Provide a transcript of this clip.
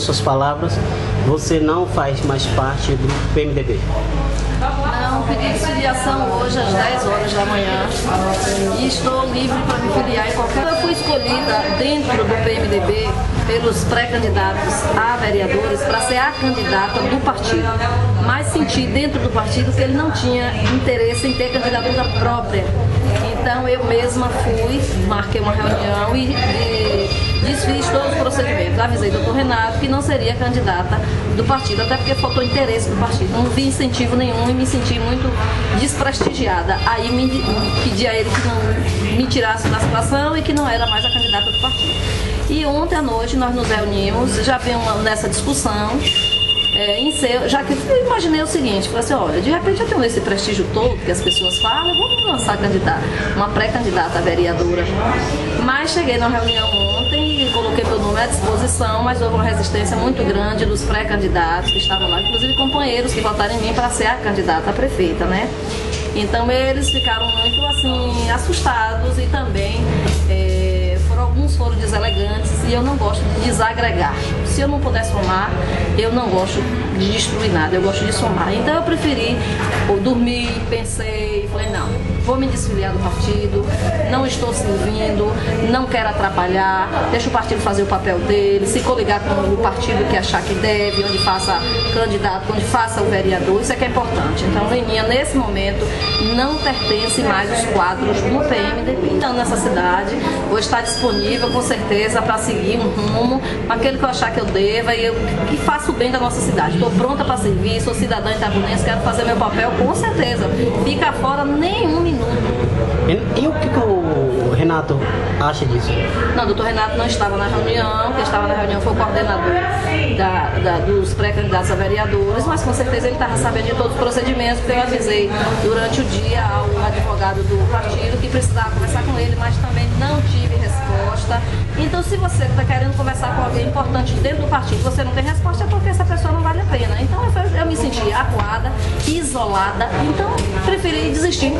as suas palavras, você não faz mais parte do PMDB? Não, pedi filiação hoje às 10 horas da manhã e estou livre para me filiar em qualquer... Eu fui escolhida dentro do PMDB pelos pré-candidatos a vereadores para ser a candidata do partido, mas senti dentro do partido que ele não tinha interesse em ter candidatura própria. Então eu mesma fui, marquei uma reunião e desfiz todos os procedimentos. Avisei o doutor Renato que não seria candidata do partido, até porque faltou interesse do partido. Não vi incentivo nenhum e me senti muito desprestigiada. Aí pedi a ele que não me tirasse da situação e que não era mais a candidata do partido. E ontem à noite nós nos reunimos, já vimos nessa discussão, já que eu imaginei o seguinte, falei assim, olha, de repente eu tenho esse prestígio todo que as pessoas falam, vamos lançar uma pré-candidata a vereadora. Mas cheguei na reunião ontem e coloquei meu nome à disposição, mas houve uma resistência muito grande dos pré-candidatos que estavam lá, inclusive companheiros que votaram em mim para ser a candidata a prefeita, né? Então eles ficaram muito assim, assustados e também alguns foram deselegantes e eu não gosto de desagregar. Se eu não puder somar, eu não gosto de destruir nada, eu gosto de somar. Então eu preferi dormir, pensei, falei, não, vou me desfiliar do partido, não estou servindo, não quero atrapalhar, deixa o partido fazer o papel dele, se coligar com o partido que achar que deve, onde faça candidato, onde faça o vereador, isso é que é importante. Então, Leninha, nesse momento, não pertence mais os quadros do PMDB. Então, nessa cidade, vou estar disponível, com certeza, para seguir um rumo, aquele que eu achar que eu deva e que faça o bem da nossa cidade. Estou pronta para servir, sou cidadã itabunense, quero fazer meu papel, com certeza. Fica fora nenhum minuto. E o que o Renato acha disso? Não, o doutor Renato não estava na reunião, quem estava na reunião foi o coordenador dos pré-candidatos a vereadores, mas com certeza ele estava sabendo de todos os procedimentos, porque eu avisei durante o dia ao advogado do partido que precisava conversar com ele, mas também não tive resposta. Então, se você está querendo conversar com alguém importante dentro do partido e você não tem resposta, é porque essa pessoa não vale a pena. Então, eu me senti acuada, isolada, então preferi desistir.